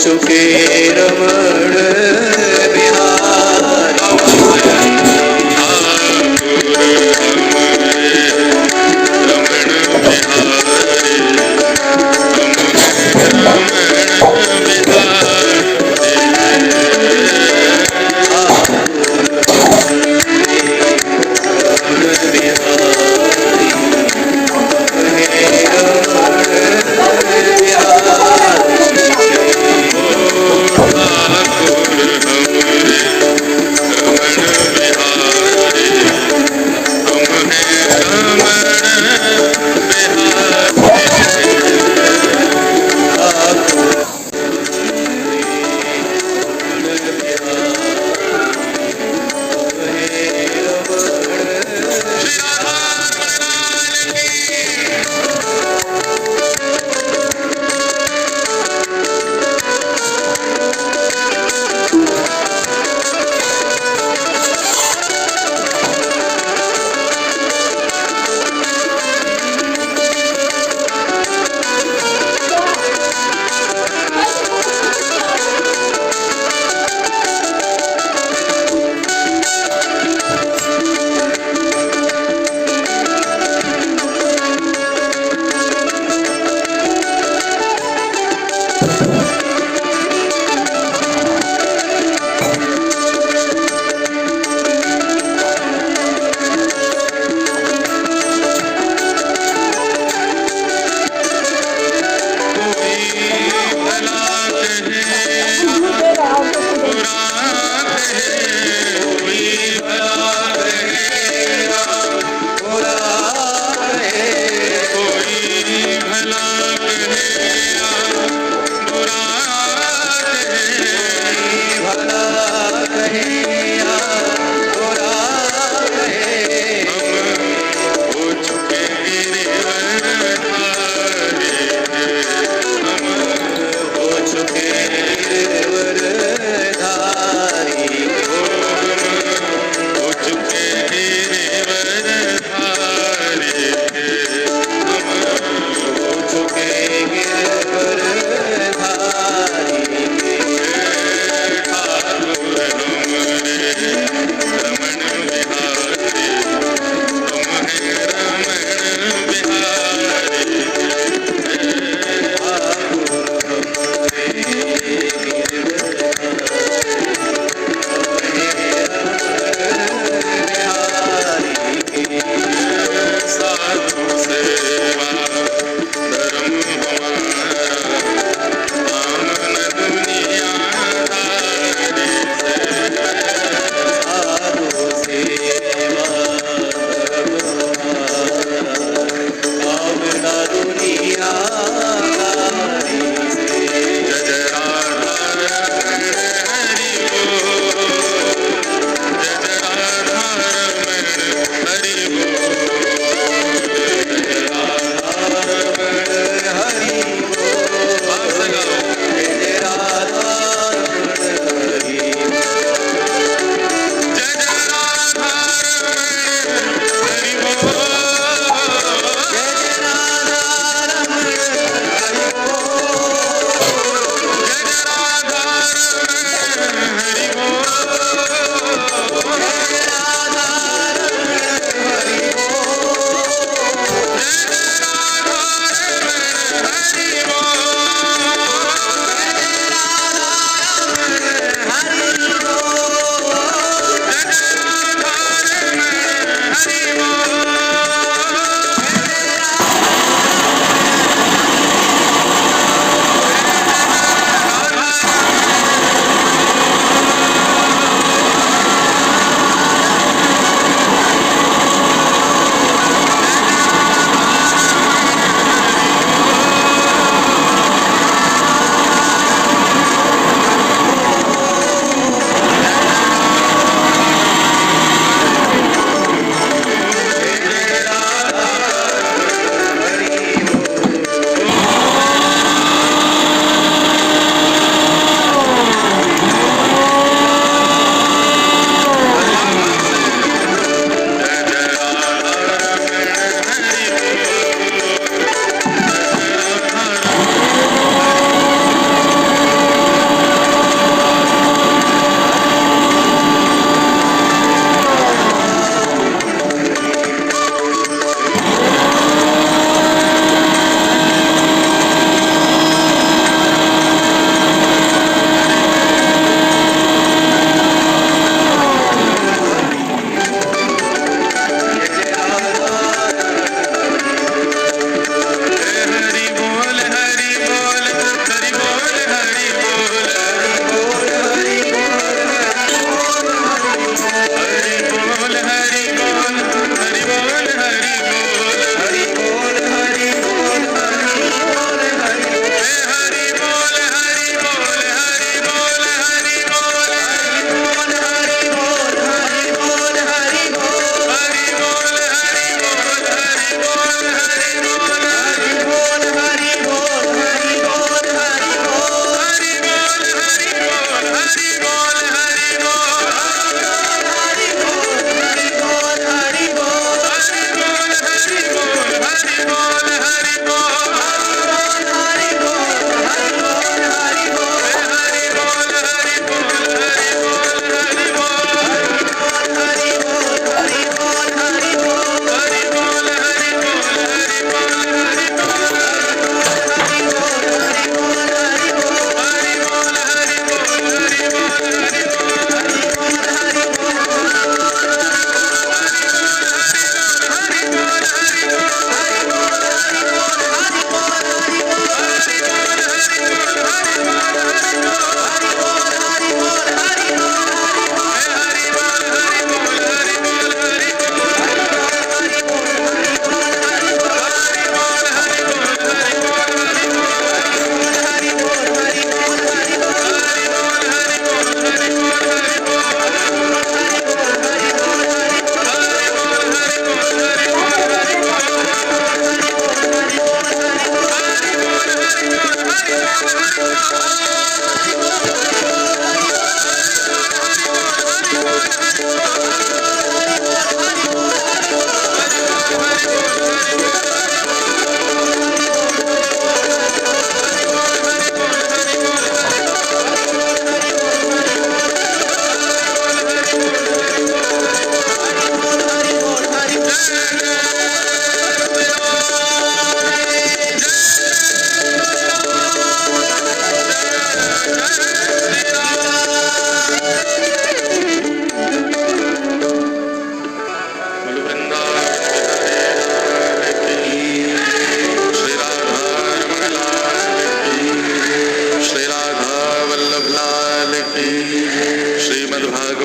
सुखे रमण बिहारी।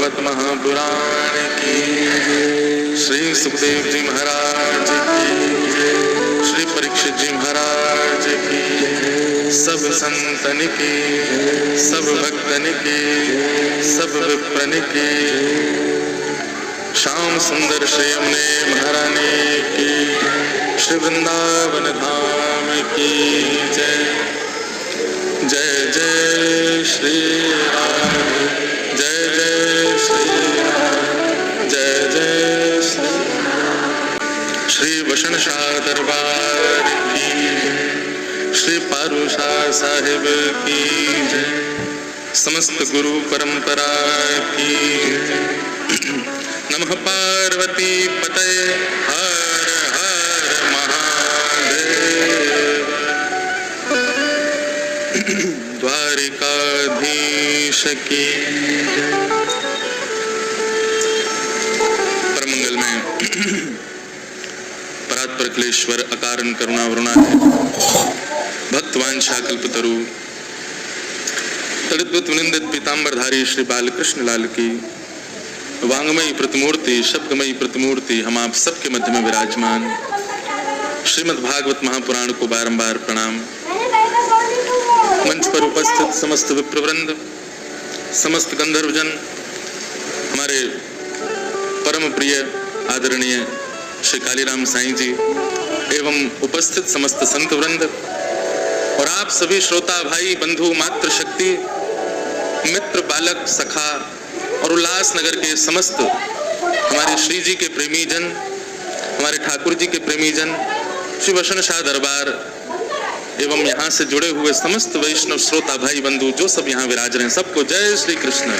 भागवत महापुराण की, श्री सुखदेव जी महाराज की, श्री परीक्षित जी महाराज की, सब संतन की, सब भक्तन की, सब विप्रन की, श्याम सुंदर श्री यमुने महारानी की, श्री वृंदावन धाम की जय। जय जय श्री राम, जय जय श्री राम, जय जय श्री वषण शाह दरबार की, श्री पारूशा साहिब की जय। समस्त गुरु परंपरा की नमः। पार्वती पतये हर हर महादेव। द्वारिकाधीश की परमंगल में परात्पर क्लेश्वर अकारण करुणा वरुणाय भक्तवांछा कल्पतरु तड़िद्वत विनिंदित पीतांबरधारी श्री बालकृष्ण लाल की वांगमयी प्रतिमूर्ति, शब्दमयी प्रतिमूर्ति हम आप सबके मध्य में विराजमान श्रीमद् भागवत महापुराण को बारंबार प्रणाम। मंच पर उपस्थित समस्त विप्रवृंद, समस्त गंधर्वजन, हमारे परम प्रिय आदरणीय श्री कालीराम साईं जी एवं उपस्थित समस्त संत वृंद और आप सभी श्रोता भाई बंधु मातृ शक्ति मित्र बालक सखा और उल्लासनगर के समस्त हमारे श्री जी के प्रेमी जन, हमारे ठाकुर जी के प्रेमी जन, श्री वषण शाह दरबार एवं यहाँ से जुड़े हुए समस्त वैष्णव श्रोता भाई बंधु जो सब यहाँ विराज रहे हैं, सबको जय श्री कृष्ण,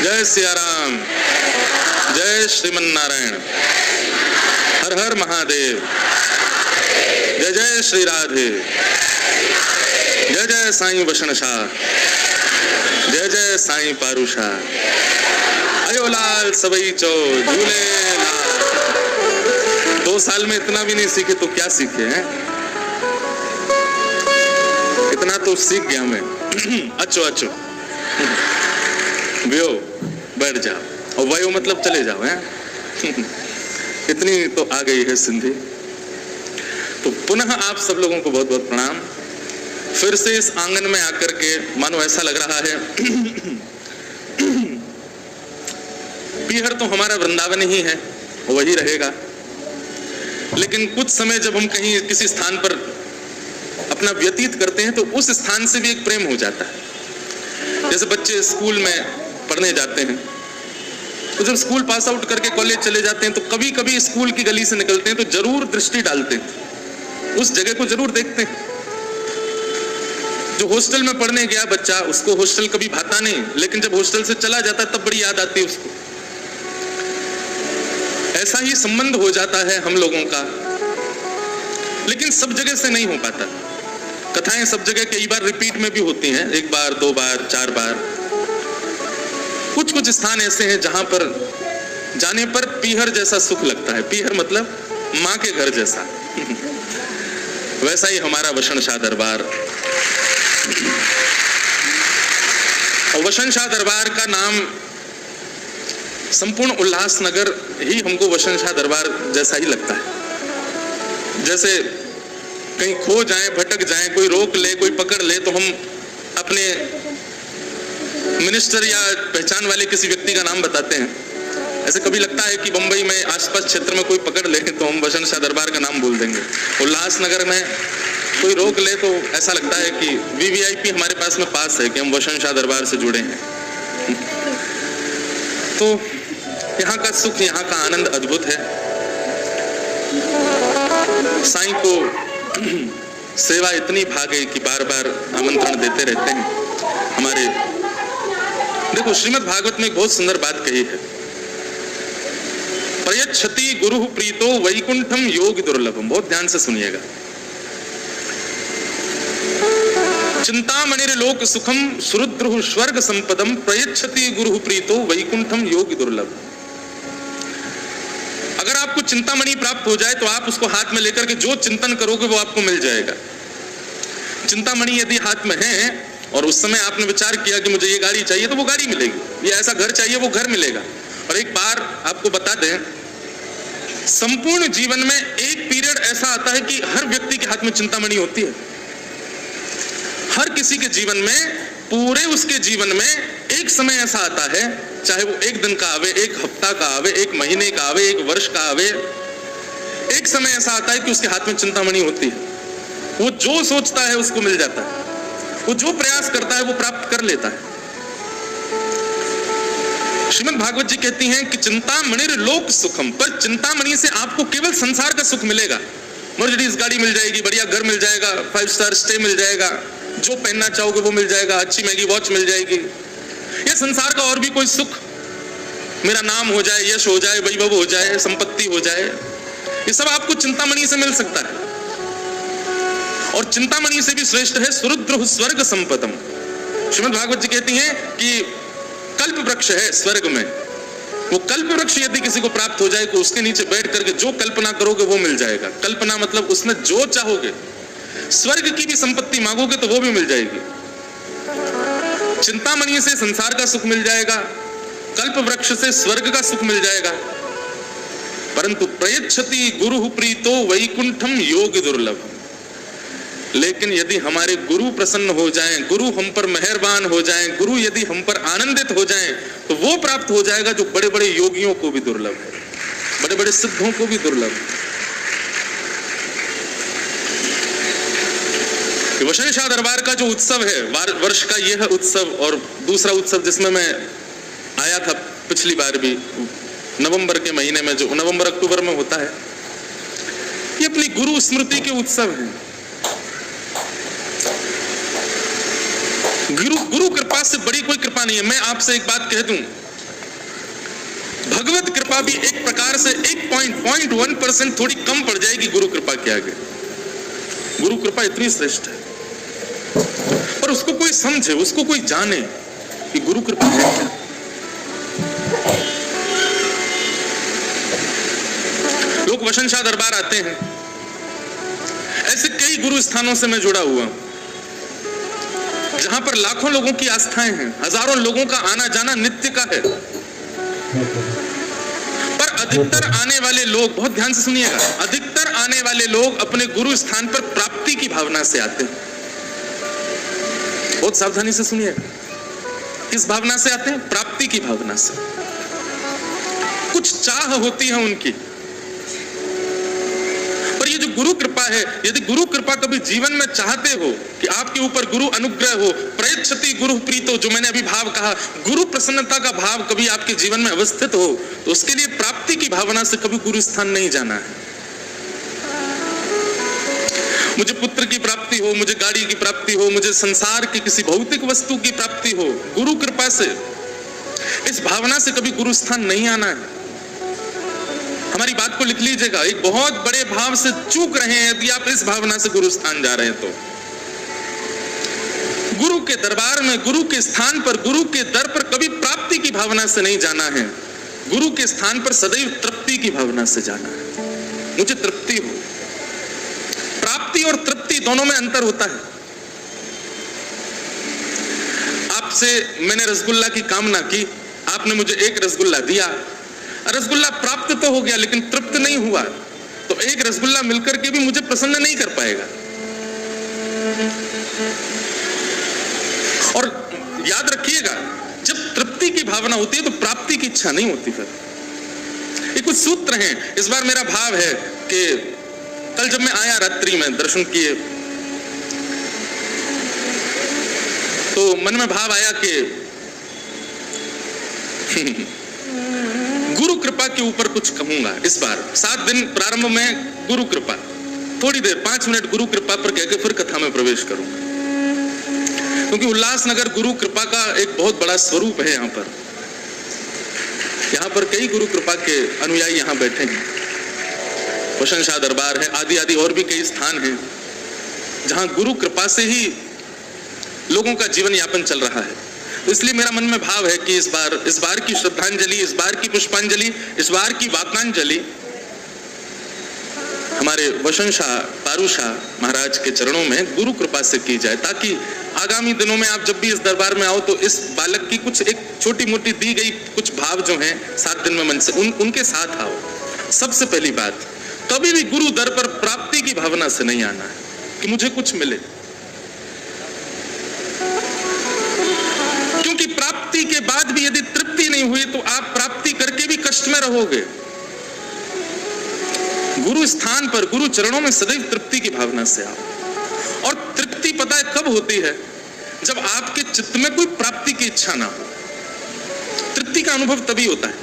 जय सिया राम, जय श्रीमन नारायण, हर हर महादेव, जय जय श्री राधे, जय जय साईं वषण शाह, जय जय साईं पारूशा, अयो लाल सबई चो झूले लाल। 2 साल में इतना भी नहीं सीखे तो क्या सीखे हैं, इतना तो सीख गया मैं। अच्छो अच्छो व्यो बैठ जाओ, और वयो मतलब चले जाओ हैं। इतनी तो आ गई है सिंधी। तो पुनः आप सब लोगों को बहुत बहुत प्रणाम। फिर से इस आंगन में आकर के मानो ऐसा लग रहा है पीहर तो हमारा वृंदावन ही है, वही रहेगा, लेकिन कुछ समय जब हम कहीं किसी स्थान पर अपना व्यतीत करते हैं तो उस स्थान से भी एक प्रेम हो जाता है। जैसे बच्चे स्कूल में पढ़ने जाते हैं तो जब स्कूल पास आउट करके कॉलेज चले जाते हैं तो कभी कभी स्कूल की गली से निकलते हैं तो जरूर दृष्टि डालते हैं, उस जगह को जरूर देखते हैं। जो हॉस्टल में पढ़ने गया बच्चा, उसको हॉस्टल कभी भाता नहीं, लेकिन जब हॉस्टल से चला जाता है तब बड़ी याद आती है उसको। ऐसा ही संबंध हो जाता है हम लोगों का, लेकिन सब जगह से नहीं हो पाता। कथाएं सब जगह कई बार रिपीट में भी होती हैं, 1 बार 2 बार 4 बार। कुछ कुछ स्थान ऐसे हैं जहां पर जाने पर पीहर जैसा सुख लगता है। पीहर मतलब माँ के घर जैसा। वैसा ही हमारा वषण शाह दरबार। और वषण शाह दरबार का नाम संपूर्ण उल्लासनगर ही हमको वषण शाह दरबार जैसा ही लगता है। जैसे कहीं खो जाएं, भटक जाएं, कोई रोक ले, कोई पकड़ ले तो हम अपने मिनिस्टर या पहचान वाले किसी व्यक्ति का नाम बताते हैं। ऐसे कभी लगता है कि बंबई में आसपास क्षेत्र में कोई पकड़ ले तो हम वषण शाह दरबार का नाम बोल देंगे। उल्लासनगर में कोई रोक ले तो ऐसा लगता है कि वीवीआईपी हमारे पास में पास है कि हम वषण शाह दरबार से जुड़े हैं। तो यहाँ का सुख, यहाँ का आनंद अद्भुत है। साईं को सेवा इतनी भा गई कि बार बार आमंत्रण देते रहते हैं हमारे। देखो श्रीमद् भागवत में एक बहुत सुंदर बात कही है, प्रयच्छति गुरु प्रीतो वैकुंठम योग दुर्लभम। बहुत ध्यान से सुनिएगा। चिंतामणिर लोक सुखम सुरुद्रुः स्वर्ग संपदम प्रयच्छति गुरु प्रीतो वैकुंठम योग दुर्लभ। अगर आपको चिंतामणि प्राप्त हो जाए तो आप उसको हाथ में लेकर के जो चिंतन करोगे वो आपको मिल जाएगा। चिंतामणि यदि हाथ में है और उस समय आपने विचार किया कि मुझे ये गाड़ी चाहिए तो वो गाड़ी मिलेगी, ये ऐसा घर चाहिए वो घर मिलेगा। और एक बार आपको बता दें, संपूर्ण जीवन में एक पीरियड ऐसा आता है कि हर व्यक्ति के हाथ में चिंतामणि होती है। हर किसी के जीवन में, पूरे उसके जीवन में एक समय ऐसा आता है, चाहे वो एक दिन का आवे, एक हफ्ता का आवे, एक महीने का आवे, एक वर्ष का आवे, एक समय ऐसा आता है कि उसके हाथ में चिंतामणि होती है। वो जो सोचता है उसको मिल जाता है, वो जो प्रयास करता है वो प्राप्त कर लेता है। श्रीमद् भागवत जी कहती हैं कि चिंतामणिर लोक सुखम, पर चिंतामणि से आपको केवल संसार का सुख मिलेगा। मर्सिडीज गाड़ी मिल जाएगी, बढ़िया घर मिल जाएगा, 5 स्टार स्टे मिल जाएगा, जो पहनना चाहोगे वो मिल जाएगा, अच्छी महंगी वॉच मिल जाएगी। ये संसार का और भी कोई सुख, मेरा नाम हो जाए, यश हो जाए, वैभव हो जाए, संपत्ति हो जाए, ये सब आपको चिंतामणि से मिल सकता है। और चिंतामणि से भी श्रेष्ठ है सुरुद्र स्वर्ग संपदम। श्रीमद् भागवत जी कहती हैं कि कल्प वृक्ष है स्वर्ग में, वो कल्प वृक्ष यदि किसी को प्राप्त हो जाए तो उसके नीचे बैठ करके जो कल्पना करोगे वो मिल जाएगा। कल्पना मतलब उसमें जो चाहोगे, स्वर्ग की भी संपत्ति मांगोगे तो वो भी मिल जाएगी। चिंतामणि से संसार का सुख मिल जाएगा, कल्प वृक्ष से स्वर्ग का सुख मिल जाएगा। परंतु प्रयच्छति गुरु प्रीतो वैकुंठम योग दुर्लभ। लेकिन यदि हमारे गुरु प्रसन्न हो जाएं, गुरु हम पर मेहरबान हो जाएं, गुरु यदि हम पर आनंदित हो जाएं, तो वो प्राप्त हो जाएगा जो बड़े बड़े योगियों को भी दुर्लभ है, बड़े बड़े सिद्धों को भी दुर्लभ है। वशण शाह दरबार का जो उत्सव है, वर्ष का यह उत्सव और दूसरा उत्सव जिसमें मैं आया था पिछली बार भी, नवंबर के महीने में, जो नवंबर अक्टूबर में होता है, ये अपनी गुरु स्मृति के उत्सव हैं। गुरु कृपा से बड़ी कोई कृपा नहीं है। मैं आपसे एक बात कह दूं, भगवत कृपा भी एक प्रकार से 1.1% थोड़ी कम पड़ जाएगी गुरु कृपा के आगे। गुरु कृपा इतनी श्रेष्ठ है, पर उसको कोई समझे, उसको कोई जाने कि गुरु कृपा है क्या। लोग वशण शाह दरबार आते हैं, ऐसे कई गुरु स्थानों से मैं जुड़ा हुआ हूं जहां पर लाखों लोगों की आस्थाएं हैं, हजारों लोगों का आना जाना नित्य का है। पर अधिकतर आने वाले लोग, बहुत ध्यान से सुनिएगा, अधिकतर आने वाले लोग अपने गुरु स्थान पर प्राप्ति की भावना से आते हैं। बहुत सावधानी से सुनिएगा, किस भावना से आते हैं? प्राप्ति की भावना से। कुछ चाह होती है उनकी। पर ये जो गुरु कृपा है, यदि गुरु कृपा कभी जीवन में चाहते हो कि आपके ऊपर गुरु अनुग्रह हो, प्रयच्छति गुरु प्रीतो, जो मैंने अभी भाव कहा, गुरु प्रसन्नता का भाव कभी आपके जीवन में अवस्थित हो, तो उसके लिए प्राप्ति की भावना से कभी गुरु स्थान नहीं जाना है। मुझे पुत्र की प्राप्ति हो, मुझे गाड़ी की प्राप्ति हो, मुझे संसार की किसी भौतिक वस्तु की प्राप्ति हो, गुरु कृपा से, इस भावना से कभी गुरु स्थान नहीं आना है। हमारी बात को लिख लीजिएगा, एक बहुत बड़े भाव से चूक रहे हैं यदि आप इस भावना से गुरु स्थान जा रहे हैं तो। गुरु के दरबार में, गुरु के स्थान पर, गुरु के दर पर कभी प्राप्ति की भावना से नहीं जाना है। गुरु के स्थान पर सदैव तृप्ति की भावना से जाना है। मुझे तृप्ति हो। प्राप्ति और तृप्ति दोनों में अंतर होता है। आपसे मैंने रसगुल्ला की कामना की, आपने मुझे एक रसगुल्ला दिया, रसगुल्ला प्राप्त तो हो गया लेकिन तृप्त नहीं हुआ, तो एक रसगुल्ला मिलकर के भी मुझे प्रसन्न नहीं कर पाएगा। और याद रखिएगा, जब तृप्ति की भावना होती है तो प्राप्ति की इच्छा नहीं होती। फिर ये कुछ सूत्र हैं। इस बार मेरा भाव है कि कल जब मैं आया रात्रि में दर्शन किए तो मन में भाव आया कि गुरु कृपा के ऊपर कुछ कहूंगा इस बार। 7 दिन प्रारंभ में गुरु कृपा, थोड़ी देर 5 मिनट गुरु कृपा पर कहकर फिर कथा में प्रवेश करूंगा, क्योंकि उल्लासनगर गुरु कृपा का एक बहुत बड़ा स्वरूप है। यहाँ पर कई गुरु कृपा के अनुयायी यहाँ बैठे हैं। वशण शाह दरबार है, आदि आदि और भी कई स्थान हैं जहाँ गुरु कृपा से ही लोगों का जीवन यापन चल रहा है। तो इसलिए मेरा मन में भाव है कि इस बार की श्रद्धांजलि, इस बार की पुष्पांजलि, इस बार की वाक्यांजलि हमारे वशण शाह पारू शाह महाराज के चरणों में गुरु कृपा से की जाए, ताकि आगामी दिनों में आप जब भी इस दरबार में आओ तो इस बालक की कुछ एक छोटी मोटी दी गई कुछ भाव जो हैं 7 दिन में मन से उनके साथ आओ। सबसे पहली बात, कभी भी गुरु दर पर प्राप्ति की भावना से नहीं आना है कि मुझे कुछ मिले, क्योंकि प्राप्ति के बाद भी यदि तृप्ति नहीं हुई तो आप प्राप्ति करके भी कष्ट में रहोगे। गुरु स्थान पर, गुरु चरणों में सदैव तृप्ति की भावना से आओ। और तृप्ति पता है कब होती है? जब आपके चित्त में कोई प्राप्ति की इच्छा ना हो। तृप्ति का अनुभव तभी होता है,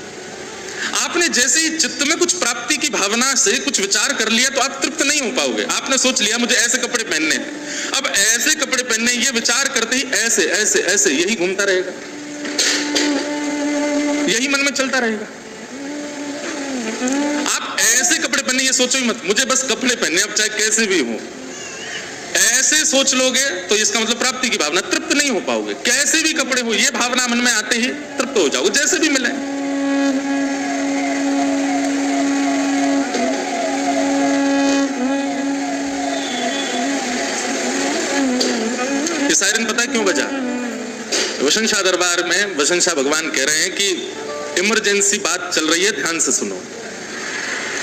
आपने जैसे ही चित्त में कुछ प्राप्ति की भावना से कुछ विचार कर लिया तो आप तृप्त नहीं हो पाओगे। आपने सोच लिया मुझे ऐसे कपड़े पहनने हैं, अब ऐसे कपड़े पहनने, ये विचार करते ही ऐसे ऐसे ऐसे यही घूमता रहेगा, यही मन में चलता रहेगा। आप ऐसे कपड़े पहनने, ये सोचो ही मत मुझे बस कपड़े पहनने, अब चाहे कैसे भी हो, ऐसे सोच लोगे तो इसका मतलब प्राप्ति की भावना, तृप्त नहीं हो पाओगे। कैसे भी कपड़े हो, ये भावना मन में आते ही तृप्त हो जाओगे, जैसे भी मिले। ये सायरन पता है क्यों बजा? वसंत शाह दरबार में वसंत शाह भगवान कह रहे हैं कि इमरजेंसी बात चल रही है, ध्यान से सुनो,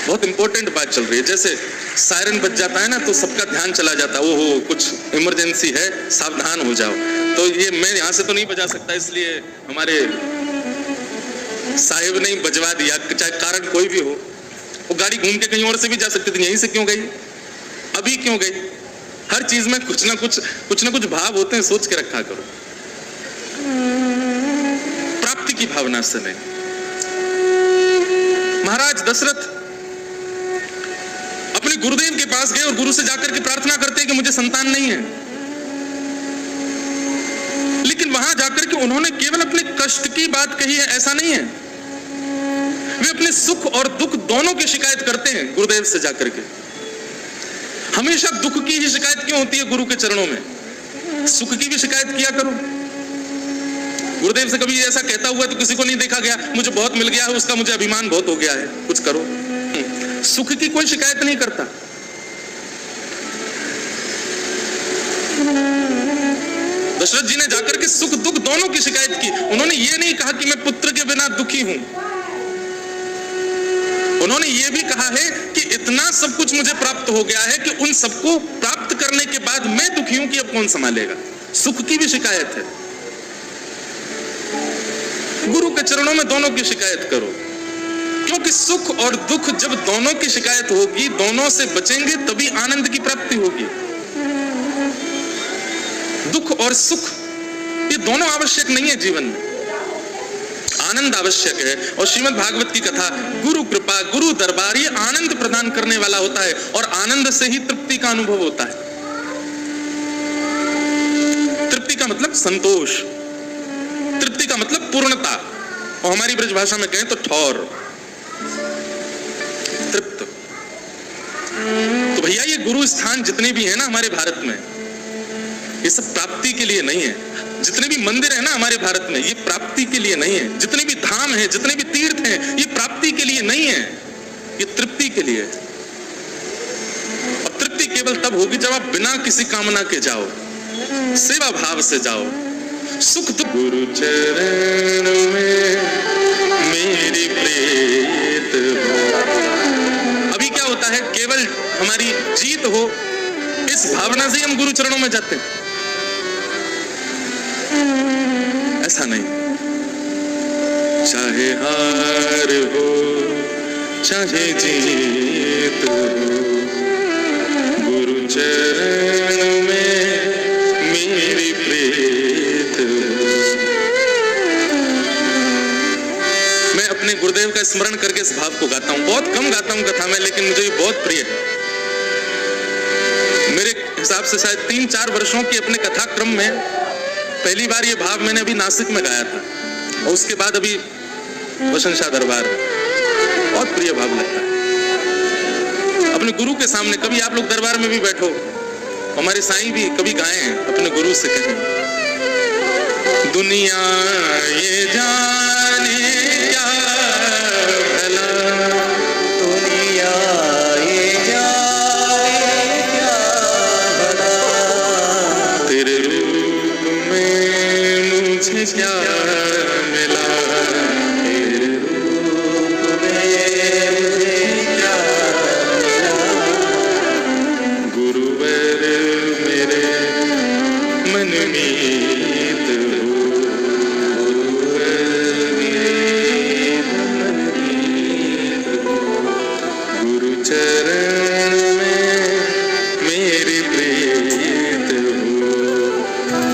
बहुत इंपॉर्टेंट बात चल रही है। जैसे सायरन बज जाता है ना तो सबका ध्यान चला जाता है, ओहो कुछ इमरजेंसी है, सावधान हो जाओ। तो ये मैं यहाँ से तो नहीं बजा सकता, इसलिए हमारे साहिब ने बजवा दिया, चाहे कारण कोई भी हो। वो गाड़ी घूम के कहीं और से भी जा सकती थी, यहीं से क्यों गई, अभी क्यों गई? हर चीज में कुछ ना कुछ भाव होते हैं, सोच के रखा करो। प्राप्ति की भावना से नहीं। महाराज दशरथ अपने गुरुदेव के पास गए और गुरु से जाकर के प्रार्थना करते हैं कि मुझे संतान नहीं है, लेकिन वहां जाकर के उन्होंने केवल अपने कष्ट की बात कही है ऐसा नहीं है, वे अपने सुख और दुख दोनों की शिकायत करते हैं गुरुदेव से जाकर के। हमेशा दुख की ही शिकायत क्यों होती है गुरु के चरणों में? सुख की भी शिकायत किया करो। गुरुदेव से कभी ऐसा कहता हुआ तो किसी को नहीं देखा गया, मुझे बहुत मिल गया है, उसका मुझे अभिमान बहुत हो गया है, कुछ करो। सुख की कोई शिकायत नहीं करता। दशरथ जी ने जाकर के सुख दुख दोनों की शिकायत की। उन्होंने ये नहीं कहा कि मैं पुत्र के बिना दुखी हूं, उन्होंने ये भी कहा है कि इतना सब कुछ मुझे प्राप्त हो गया है कि उन सबको प्राप्त करने के बाद मैं दुखी हूं कि अब कौन संभालेगा। सुख की भी शिकायत है। गुरु के चरणों में दोनों की शिकायत करो, क्योंकि सुख और दुख जब दोनों की शिकायत होगी, दोनों से बचेंगे तभी आनंद की प्राप्ति होगी। दुख और सुख ये दोनों आवश्यक नहीं है जीवन में, आनंद आवश्यक है। और श्रीमद् भागवत की कथा, गुरु कृपा, गुरु दरबार ये आनंद प्रदान करने वाला होता है, और आनंद से ही तृप्ति का अनुभव होता है। तृप्ति का मतलब संतोष, तृप्ति का मतलब पूर्णता, और हमारी ब्रज भाषा में कहें तो ठौर, तृप्त। तो भैया ये गुरु स्थान जितने भी हैं ना हमारे भारत में, ये सब प्राप्ति के लिए नहीं है। जितने भी मंदिर है ना हमारे भारत में, ये प्राप्ति के लिए नहीं है। जितने भी धाम हैं, जितने भी तीर्थ हैं, ये प्राप्ति के लिए नहीं है, ये तृप्ति के लिए है। और तृप्ति केवल तब होगी जब आप बिना किसी कामना के जाओ, सेवा भाव से जाओ। सुख दुख गुरु चरण में मेरी प्रीत हो। अभी क्या होता है, केवल हमारी जीत हो इस भावना से हम गुरु चरणों में जाते हैं, ऐसा नहीं। चाहे हार हो चाहे जीत हो, गुरु चरण में मेरी प्रीत हो। मैं अपने गुरुदेव का स्मरण करके इस भाव को गाता हूं। बहुत कम गाता हूं कथा में, लेकिन मुझे ये बहुत प्रिय है। मेरे हिसाब से शायद 3-4 वर्षों की अपने कथा क्रम में पहली बार ये भाव मैंने अभी नासिक में गाया था, और उसके बाद अभी वसंत शाह दरबार। बहुत प्रिय भाव लगता है अपने गुरु के सामने। कभी आप लोग दरबार में भी बैठो, हमारे साईं भी कभी गाए हैं, अपने गुरु से कहें, दुनिया ये जाने क्या भला, दुनिया ये जाने क्या भला, तेरे रूप मुझे क्या मिला, तेरे रूप में मुझे क्या मिला, गुरुवर मेरे मन मीत हो, गुरुवर मेरे मन मीत हो, गुरु चरण में मेरी प्रीत हो,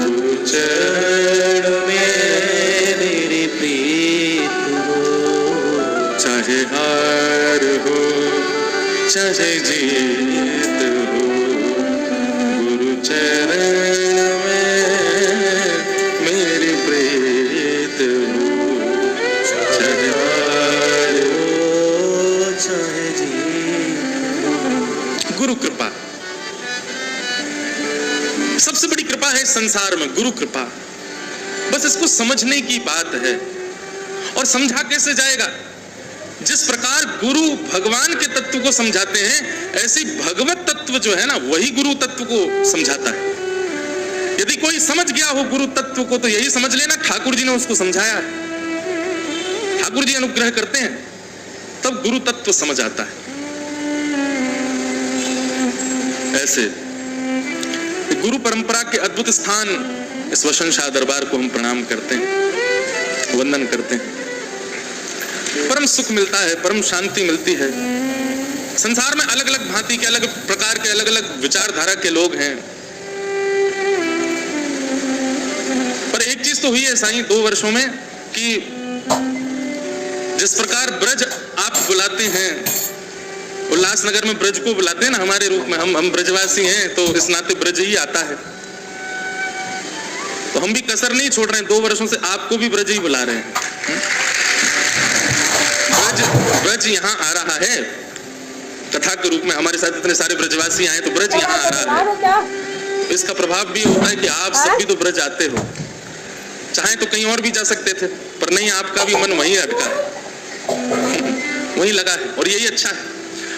गुरु चरण में मेरी प्रीत हो, चाहे हार हो चाहे जीत हो, गुरु चरण में मेरी प्रीत हो, चाहे हार हो चाहे जीत हो। गुरु कृपा सबसे बड़ी कृपा है इस संसार में, गुरु कृपा। बस इसको समझने की बात है। और समझा कैसे जाएगा? जिस प्रकार गुरु भगवान के तत्व को समझाते हैं, ऐसी भगवत तत्व जो है ना, वही गुरु तत्व को समझाता है। यदि कोई समझ गया हो गुरु तत्व को, तो यही समझ लेना ठाकुर जी ने उसको समझाया है। ठाकुर जी अनुग्रह करते हैं तब गुरु तत्व समझ आता है। ऐसे गुरु परंपरा के अद्भुत स्थान इस वसन शाह दरबार को हम प्रणाम करते हैं, वंदन करते हैं। परम सुख मिलता है, परम शांति मिलती है। संसार में अलग अलग भांति के, अलग प्रकार के, अलग अलग विचारधारा के लोग हैं, पर एक चीज तो हुई है साईं 2 वर्षों में कि जिस प्रकार ब्रज आप बुलाते हैं, उल्लासनगर में ब्रज को बुलाते हैं ना हमारे रूप में, हम ब्रजवासी हैं तो इस नाते ब्रज ही आता है। तो हम भी कसर नहीं छोड़ रहे हैं, 2 वर्षों से आपको भी ब्रज ही बुला रहे हैं। ब्रज यहाँ आ रहा है कथा के रूप में, हमारे साथ इतने सारे ब्रजवासी आए तो ब्रज यहाँ आ रहा है। इसका प्रभाव भी होता है कि आप सब भी तो ब्रज आते हो। चाहे तो कहीं और भी जा सकते थे, पर नहीं, आपका भी मन वहीं अटका है, वहीं लगा है, और यही अच्छा है।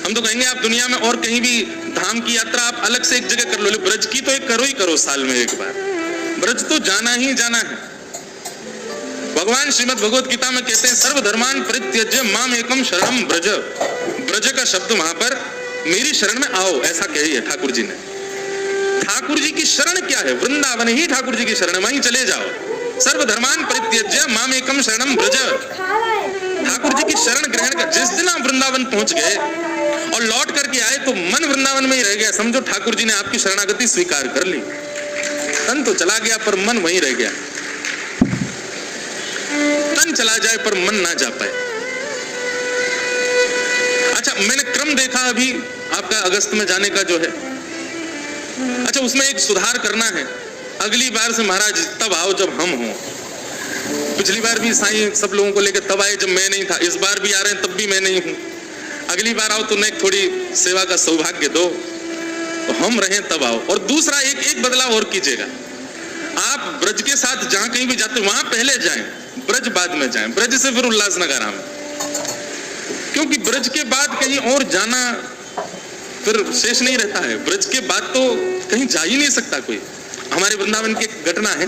हम तो कहेंगे आप दुनिया में और कहीं भी धाम की यात्रा आप अलग से एक जगह कर लो, ब्रज की तो एक करो ही करो साल में एक बार। ब्रज तो जाना ही जाना है। भगवान श्रीमद् भगवत गीता में कहते हैं, सर्वधर्मान परित्यज्य माम एकम शरणम ब्रज। ब्रज का शब्द वहां पर मेरी शरण में आओ, ऐसा कही है ठाकुर जी ने। ठाकुर जी की शरण क्या है? वृंदावन ही ठाकुर जी की शरण, वहीं चले जाओ। सर्वधर्मान परित्यज्य माम एकम शरणम ब्रज। ठाकुर जी की शरण ग्रहण कर, जिस दिन आप वृंदावन पहुंच गए और लौट करके आए तो मन वृंदावन में ही रह गया, समझो ठाकुर जी ने आपकी शरणागति स्वीकार कर ली। तन तो चला गया पर मन वहीं रह गया। तन चला जाए पर मन ना जा पाए। अच्छा, मैंने क्रम देखा अभी आपका अगस्त में जाने का जो है, अच्छा उसमें एक सुधार करना है। अगली बार से महाराज तब आओ जब हम हों। पिछली बार भी साईं सब लोगों को लेकर तब आए जब मैं नहीं था, इस बार भी आ रहे हैं तब भी मैं नहीं हूं। अगली बार आओ तो मैं थोड़ी सेवा का सौभाग्य दो, तो हम रहें तब आओ। और दूसरा एक बदलाव और कीजिएगा, आप ब्रज के साथ जहां कहीं भी जाते वहां पहले जाएं, ब्रज बाद में जाएं। ब्रज से फिर उल्लासनगर आए, क्योंकि ब्रज के बाद कहीं और जाना फिर शेष नहीं रहता है। ब्रज के बाद तो कहीं जा ही नहीं सकता कोई। हमारे वृंदावन की एक घटना है।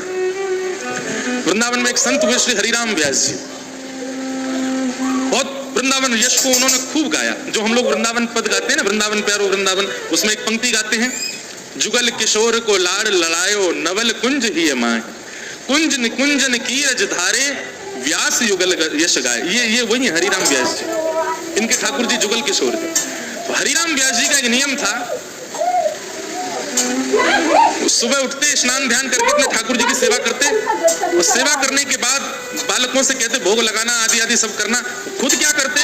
वृंदावन में एक संत हुए श्री हरिराम व्यास जी, बहुत वृंदावन यश को उन्होंने खूब गाया। जो हम लोग वृंदावन पद गाते हैं ना, वृंदावन प्यारो वृंदावन, उसमें एक पंक्ति गाते हैं, जुगल किशोर को लाड़ लड़ायो नवल कुंज ही माए, कुंज निकुंज नीरज धारे व्यास युगल यश गाए। ये वही हरिराम व्यास जी, इनके ठाकुर जी जुगल किशोर थे। तो हरिराम व्यास जी का एक नियम था, सुबह उठते स्नान ध्यान करके अपने ठाकुर जी की सेवा करते, और सेवा करने के बाद बालकों से कहते भोग लगाना आदि आदि सब करना। खुद क्या करते?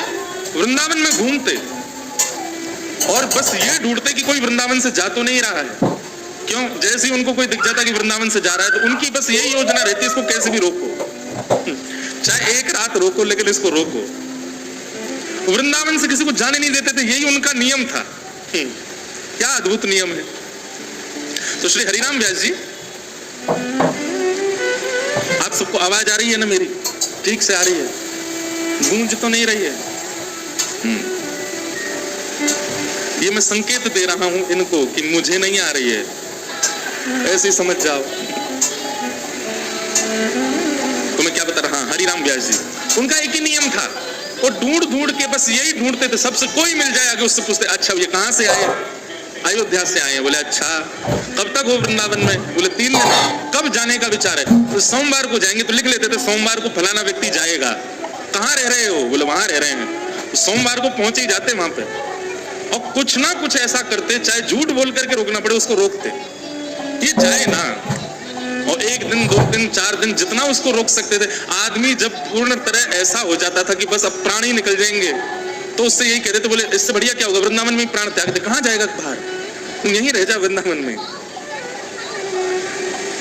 वृंदावन में घूमते और बस ये ढूंढते कि कोई वृंदावन से जा तो नहीं रहा है। क्यों? जैसे ही उनको कोई दिख जाता कि वृंदावन से जा रहा है तो उनकी बस यही योजना रहती है, इसको कैसे भी रोको, चाहे एक रात रोको लेकिन इसको रोको। वृंदावन से किसी को जाने नहीं देते थे, यही उनका नियम था। क्या अद्भुत नियम है। तो श्री हरिराम व्यास जी, आप सबको आवाज आ रही है ना मेरी? ठीक से आ रही है? गूंज तो नहीं रही है? ये मैं संकेत दे रहा हूं इनको कि मुझे नहीं आ रही है, ऐसे समझ जाओ। मैं क्या बता रहा, हाँ, हरिराम व्यास जी, उनका एक ही नियम था, वो ढूंढ ढूंढ के बस यही ढूंढते थे, सबसे कोई मिल जाए आगे उससे पूछते, अच्छा ये कहाँ से आए? अयोध्या से आए हैं। बोले अच्छा, कब तक हो वृंदावन में? बोले 3 दिन। कब जाने का विचार है? तो सोमवार को जाएंगे। तो लिख लेते थे सोमवार को फलाना व्यक्ति जाएगा। कहाँ रह रहे हो? बोले वहां रह रहे हैं। तो सोमवार को पहुंचे ही जाते वहां पे, और कुछ ना कुछ ऐसा करते, चाहे झूठ बोल करके रोकना पड़े उसको रोकते, ये जाए ना। और 1 दिन 2 दिन 4 दिन जितना उसको रोक सकते थे। आदमी जब पूर्ण तरह ऐसा हो जाता था कि बस अब प्राण ही निकल जाएंगे, तो उससे यही कहते थे, बोले इससे बढ़िया क्या होगा, वृंदावन में प्राण त्याग दे। कहाँ जाएगा बाहर, तुम यहीं रह जा वृंदावन में।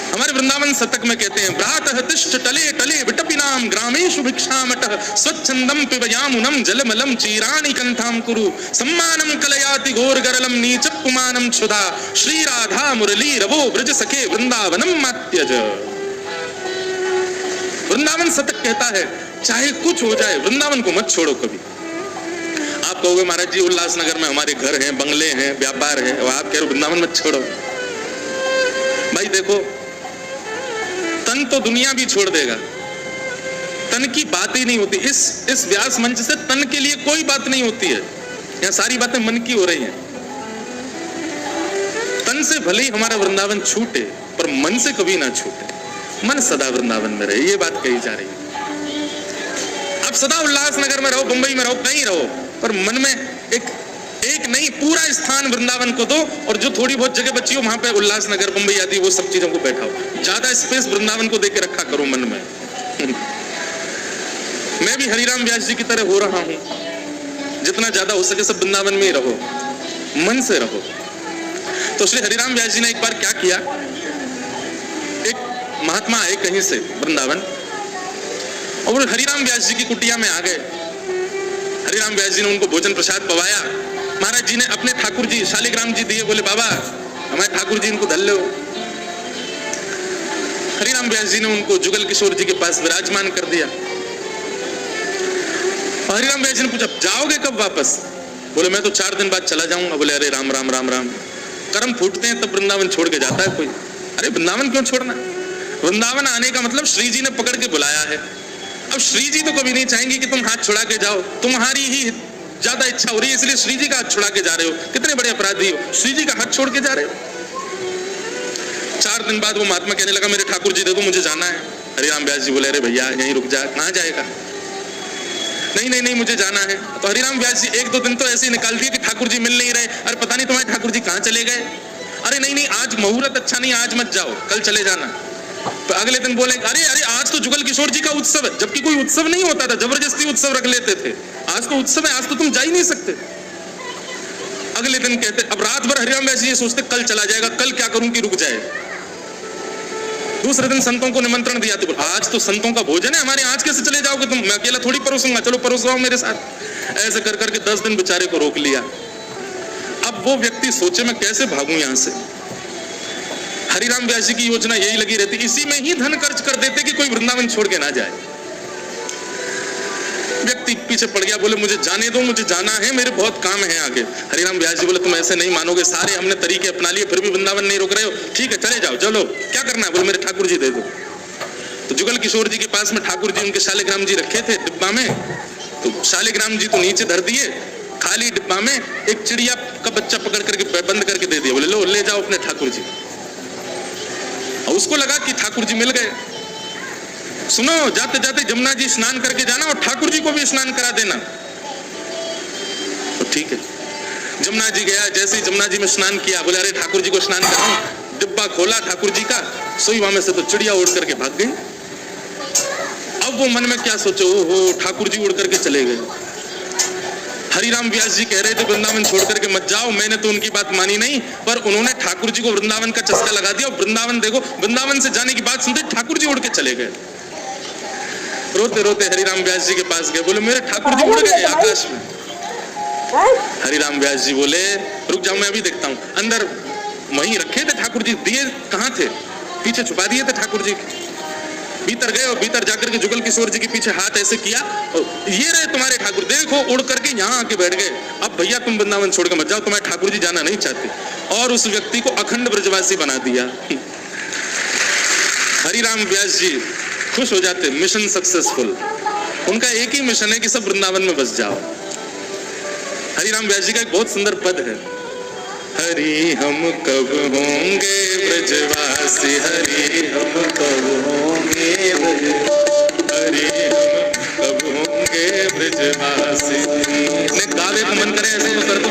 हमारे वृंदावन शतक में कहते हैं, प्रातः तिष्ठ टले टले विटपिनाम ग्रामेषु भिक्षामटः स्वच्छंदम पिबयामुनम जलमलम चीराणि कंठाम कुरु सम्मानम कलयाति घोरगरलम नीचपुमानम क्षुधा श्री राधा मुरली रवो ब्रज सखे वृंदावनम मात्यज। वृंदावन शतक कहता है, चाहे कुछ हो जाए वृंदावन को मत छोड़ो कभी। आप कहोगे महाराज जी उल्लासनगर में हमारे घर हैं, बंगले हैं, व्यापार है, और आप कह रहे हो वृंदावन मत छोड़ो। भाई देखो, तन तो दुनिया भी छोड़ देगा, तन की बात ही नहीं होती। इस व्यास मंच से तन के लिए कोई बात नहीं होती है, यहाँ सारी बातें मन की हो रही हैं। तन से भले ही हमारा वृंदावन छूटे, पर मन से कभी ना छूटे। मन सदा वृंदावन में रहे, ये बात कही जा रही है। आप सदा उल्लासनगर में रहो, मुंबई में रहो, कहीं रहो, पर मन में एक नहीं, पूरा स्थान वृंदावन को दो, और जो थोड़ी बहुत जगह बची हो वहां पे उल्लासनगर, मुंबई आदि वो सब चीजों को बैठाओ। ज्यादा स्पेस वृंदावन को देके रखा करो मन में। मैं भी हरिराम व्यास जी की तरह हो रहा हूं, जितना ज्यादा हो सके सब वृंदावन में ही रहो, मन से रहो। तो श्री हरिराम व्यास जी ने एक बार क्या किया, एक महात्मा आए कहीं से वृंदावन, और वो हरिराम व्यास जी की कुटिया में आ गए। हरिराम व्यास जी ने उनको भोजन प्रसाद पवाया। महाराज जी ने अपने ठाकुर जी शालिग्राम जी दिए, बोले बाबा हमारे ठाकुर जी इनको धल लो। हरिराम व्यास जी ने उनको जुगल किशोर जी के पास विराजमान कर दिया। हरिराम व्यास जी ने पूछा, जाओगे कब वापस? बोले मैं तो 4 दिन बाद चला जाऊंगा। बोले अरे राम राम राम राम, कर्म फूटते हैं तब वृंदावन छोड़ के जाता है कोई। अरे वृंदावन क्यों छोड़ना? वृंदावन आने का मतलब श्री जी ने पकड़ के बुलाया है। अब श्री जी तो कभी नहीं चाहेंगे कि तुम हाथ छुड़ा के जाओ, तुम्हारी ही ज्यादा इच्छा हो रही है, इसलिए श्री जी का हाथ छुड़ा के जा रहे हो। कितने बड़े अपराधी हो, श्री जी का हाथ छोड़ के जा रहे हो। 4 दिन बाद वो महात्मा कहने लगा, मेरे ठाकुर जी दे दो, मुझे जाना है। हरिराम व्यास जी बोले, अरे भैया यहीं रुक जा। कहाँ जाएगा? नहीं नहीं नहीं, मुझे जाना है। तो हरिराम व्यास जी 1-2 दिन तो ऐसे ही निकाल दिए कि ठाकुर जी मिल नहीं रहे। अरे पता नहीं तुम्हारे ठाकुर जी कहाँ चले गए। अरे नहीं नहीं, आज मुहूर्त अच्छा नहीं, आज मत जाओ, कल चले जाना। तो अगले दिन बोले, अरे अरे आज तो जुगल किशोर जी का उत्सव है, जबकि कोई उत्सव नहीं होता था, जबरदस्ती उत्सव रख लेते थे। आज तो उत्सव है, आज तो तुम जा ही नहीं सकते। अगले दिन कहते, अब रात भर हरिराम व्यास जी ये सोचते कल चला जाएगा, कल क्या करूं कि रुक जाए। दूसरे दिन संतों को निमंत्रण दिया, तो आज तो संतों का भोजन है हमारे, आज कैसे चले जाओगे तुम? मैं अकेला थोड़ी परोसूंगा, चलो परोसवाओ मेरे साथ। ऐसे कर करके 10 दिन बेचारे को रोक लिया। अब वो व्यक्ति सोचे मैं कैसे भागूं यहां से। हरिराम व्यास जी की योजना यही लगी रहती, इसी में ही धन खर्च कर देते कि कोई वृंदावन छोड़ के ना जाए। व्यक्ति पीछे पड़ गया, बोले मुझे जाने दो, मुझे जाना है, मेरे बहुत काम है आगे। हरिराम व्यास जी बोले, तुम ऐसे नहीं मानोगे, सारे हमने तरीके अपना लिए, फिर भी वृंदावन नहीं रोक रहे हो। ठीक है चले जाओ, चलो क्या करना है? बोले मेरे ठाकुर जी दे दो। तो जुगल किशोर जी के पास में ठाकुर जी उनके शालिग्राम जी रखे थे डिब्बा में, तो शालिग्राम जी तो नीचे धर दिए, खाली डिब्बा में एक चिड़िया का बच्चा पकड़ करके बंद करके दे दिया। बोले लो ले जाओ अपने ठाकुर जी। उसको लगा कि ठाकुर जी मिल गए। सुनो, जाते जाते जमुना जी स्नान करके जाना और ठाकुर जी को भी स्नान करा देना। तो ठीक है, जमुना जी गया, जैसे ही जमुना जी में स्नान किया, बोले अरे ठाकुर जी को स्नान कराऊं। डिब्बा खोला ठाकुर जी का, सोई वहां में से तो चिड़िया उड़ करके भाग गई। अब वो मन में क्या सोचे, ओहो ठाकुर जी उड़ करके चले गए। हरिराम व्यास जी कह रहे थे वृंदावन छोड़ करके मत जाओ, मैंने तो उनकी बात मानी नहीं, पर उन्होंने ठाकुर जी को वृंदावन का चस्का लगा दिया। वृंदावन देखो, वृंदावन से जाने की बात सुनते ठाकुर जी उड़ के चले गए। रोते रोते हरिराम व्यास जी के पास गए, बोले मेरे ठाकुर जी उड़ गए आकाश में। हरिराम व्यास जी बोले रुक जाओ, मैं अभी देखता हूँ। अंदर वहीं रखे थे ठाकुर जी, दिए कहाँ थे? पीछे छुपा दिए थे ठाकुर जी। भीतर गए और भीतर जाकर के जुगल किशोर जी के पीछे हाथ ऐसे किया, ये रहे तुम्हारे ठाकुर, देखो उड़ करके यहाँ आके बैठ गए। अब भैया तुम वृंदावन छोड़ के मत जाओ, तुम्हारे ठाकुर जी जाना नहीं चाहते। और उस व्यक्ति को अखंड ब्रजवासी बना दिया। हरिराम व्यास जी खुश हो जाते, मिशन सक्सेसफुल। उनका एक ही मिशन है कि सब वृंदावन में बस जाओ। हरिराम व्यास जी का एक बहुत सुंदर पद है, हरि हम कब होंगे ब्रजवासी, हरि हम कब होंगे, हरि हम कब होंगे ब्रजवासी। गावे को मन करे ऐसे तो कर दो।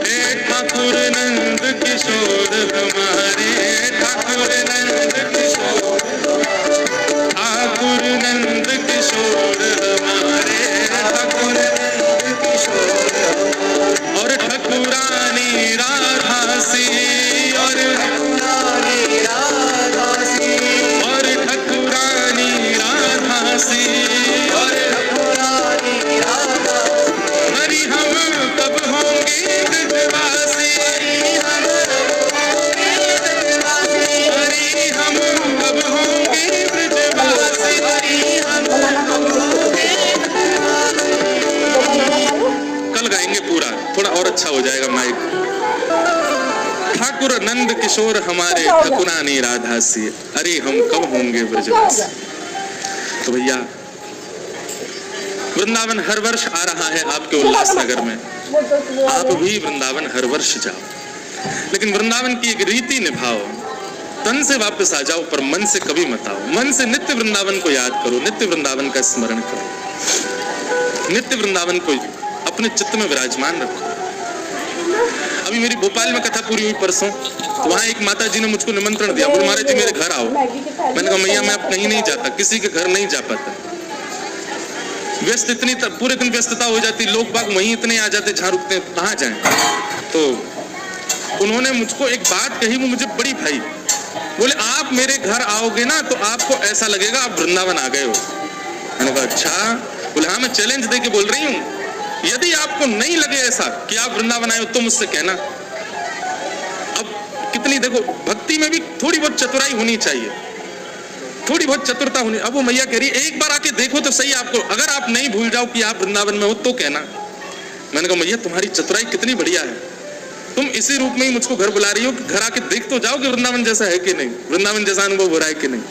हे ठाकुर नंद किशोर हमारे, ठाकुर नंद किशोर, ठाकुर नंद किशोर हमारे, ठाकुर नंद किशोर और ठकुरानी राधासी, और ठकुरानी राधासी, और ठकुरानी राधासी, और ठकुरानी राधासी। हरि हम कब होंगे ब्रजवासी, हरि हम कब होंगे ब्रजवासी, हरि हम कब होंगे। कल गाएंगे पूरा, थोड़ा और अच्छा हो जाएगा माइक। ठाकुर नंद किशोर हमारे, ठकुरानी राधासी, अरे हम कब होंगे ब्रजवासी। तो भैया वृंदावन हर वर्ष आ रहा है आपके उल्लासनगर में, आप भी वृंदावन हर वर्ष जाओ, लेकिन वृंदावन की एक रीति निभाओ, तन से वापस आ जाओ पर मन से कभी मत आओ। मन से नित्य वृंदावन को याद करो, नित्य वृंदावन का स्मरण करो, नित्य वृंदावन को अपने चित्त में विराजमान रखो। अभी मेरी भोपाल में कथा पूरी हुई परसों, तो वहां एक माता जी ने मुझको निमंत्रण दिया, बोले महाराज जी मेरे घर आओ। मैंने कहा मैया मैं अब कहीं नहीं जाता, किसी के घर नहीं जा पाता, व्यस्त इतनी पूरे दिन व्यस्तता हो जाती, लोग बाग वहीं इतने आ जाते जहां रुकते हैं, कहाँ जाएं। तो उन्होंने मुझको एक बात कही, वो मुझे बड़ी भाई, बोले आप मेरे घर आओगे ना तो आपको ऐसा लगेगा आप वृंदावन आ गए हो। मैंने कहा अच्छा। बोले हाँ मैं चैलेंज दे के बोल रही हूँ, यदि आपको नहीं लगे ऐसा कि आप वृंदावन आए हो तो मुझसे कहना। अब कितनी देखो भक्ति में भी थोड़ी बहुत चतुराई होनी चाहिए, थोड़ी बहुत चतुरता होनी। अब वो मैया कह रही एक बार आके देखो तो सही आपको, अगर आप नहीं भूल जाओ कि आप वृंदावन में हो तो कहना। मैंने कहा मैया तुम्हारी चतुराई कितनी बढ़िया है, तुम इसी रूप में ही मुझको घर बुला रही हो कि घर आके देख तो जाओ कि वृंदावन जैसा है कि नहीं, वृंदावन जैसा अनुभव हो रहा है कि नहीं।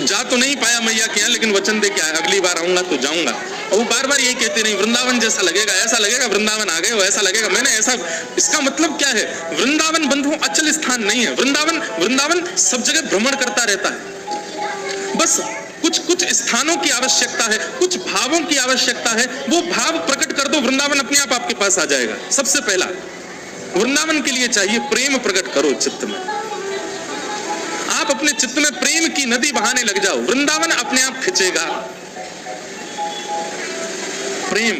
जा तो नहीं पाया मैया के यहाँ, लेकिन वचन दे के आया अगली बार आऊंगा तो जाऊंगा। और वो बार बार यही कहते नहीं वृंदावन जैसा लगेगा, ऐसा लगेगा वृंदावन आ गए हो, ऐसा लगेगा। मैंने ऐसा, इसका मतलब क्या है, वृंदावन बंधु अचल स्थान नहीं है। वृंदावन सब जगह भ्रमण करता रहता है, बस कुछ कुछ स्थानों की आवश्यकता है, कुछ भावों की आवश्यकता है, वो भाव प्रकट कर दो, वृंदावन अपने आप आपके पास आ जाएगा। सबसे पहला वृंदावन के लिए चाहिए प्रेम प्रकट करो चित्त में। आप अपने चित्त में प्रेम की नदी बहाने लग जाओ, वृंदावन अपने आप खिंचेगा। प्रेम।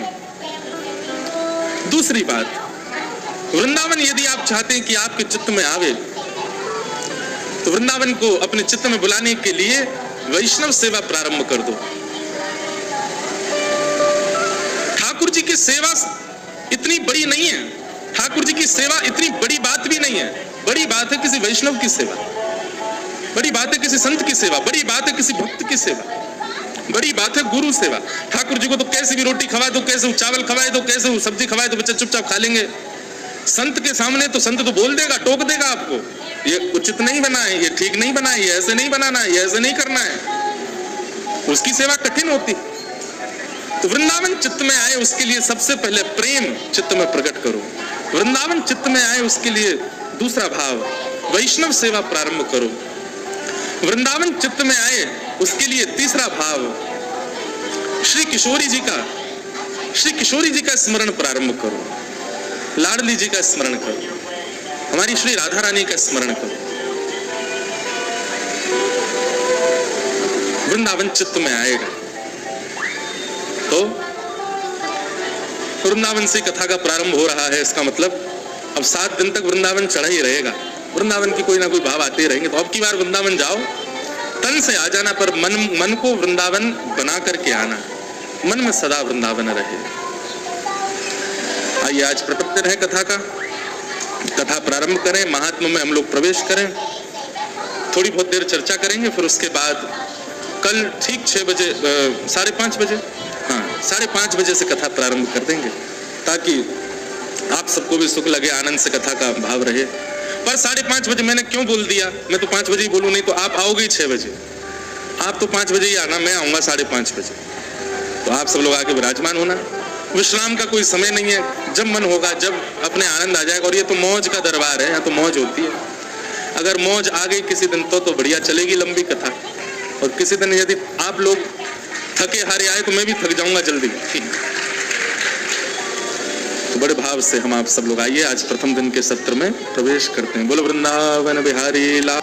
दूसरी बात, वृंदावन यदि आप चाहते हैं कि आपके चित्त में आवे, तो वृंदावन को अपने चित्त में बुलाने के लिए वैष्णव सेवा प्रारंभ कर दो। ठाकुर जी की सेवा इतनी बड़ी नहीं है, ठाकुर जी की सेवा इतनी बड़ी बात भी नहीं है। बड़ी बात है किसी वैष्णव की सेवा, बड़ी बात है किसी संत की सेवा, बड़ी बात है किसी भक्त की सेवा, बड़ी बात है गुरु सेवा। ठाकुर जी को तो कैसे भी रोटी खवा दो, कैसे चावल खवाए दो, कैसे सब्जी खवाए दो, बच्चे चुपचाप खा लेंगे। संत के सामने तो संत तो बोल देगा, टोक देगा आपको, ये उचित नहीं बना है, ये ठीक नहीं बना है, ये ऐसे नहीं बनाना है, ये ऐसे नहीं करना है। उसकी सेवा कठिन होती। तो वृंदावन चित्त में आए उसके लिए सबसे पहले प्रेम चित्त में प्रकट करो। वृंदावन चित्त में आए उसके लिए दूसरा भाव वैष्णव सेवा प्रारंभ करो। वृंदावन चित्त में आए उसके लिए तीसरा भाव श्री किशोरी जी का स्मरण प्रारंभ करो, लाडली जी का स्मरण करो, हमारी श्री राधा रानी का स्मरण करो। वृंदावन चित्त में आएगा तो वृंदावन से कथा का प्रारंभ हो रहा है, इसका मतलब अब 7 दिन तक वृंदावन चढ़ा ही रहेगा। वृंदावन की कोई ना कोई भाव आते रहेंगे। तो अब की बार वृंदावन जाओ, तन से आ जाना, पर मन को वृंदावन बना करके आना, मन में सदा वृंदावन रहे। आइए आज प्रपत्ति है कथा का, कथा प्रारंभ करें, महात्मा में हम लोग प्रवेश करें, थोड़ी बहुत देर चर्चा करेंगे, फिर उसके बाद कल ठीक 6 बजे 5:30 बजे, हाँ 5:30 बजे से कथा प्रारंभ कर देंगे, ताकि आप सबको भी सुख लगे, आनंद से कथा का भाव रहे। पर 5:30 बजे मैंने क्यों बोल दिया? मैं तो 5 बजे ही बोलूँ, नहीं तो आप आओगे 6 बजे। आप तो 5 बजे ही आना, मैं आऊँगा 5:30 बजे। तो आप सब लोग आके विराजमान होना। विश्राम का कोई समय नहीं है, जब मन होगा, जब अपने आनंद आ जाएगा। और ये तो मौज का दरबार है, यहाँ तो मौज होती है। अगर मौज आ गई किसी दिन तो बढ़िया चलेगी लंबी कथा। और किसी दिन यदि आप लोग थके हारे आए तो मैं भी थक जाऊंगा जल्दी। तो बड़े भाव से हम आप सब लोग आइए, आज प्रथम दिन के सत्र में प्रवेश करते हैं। बोलो वृंदावन बिहारी लाल।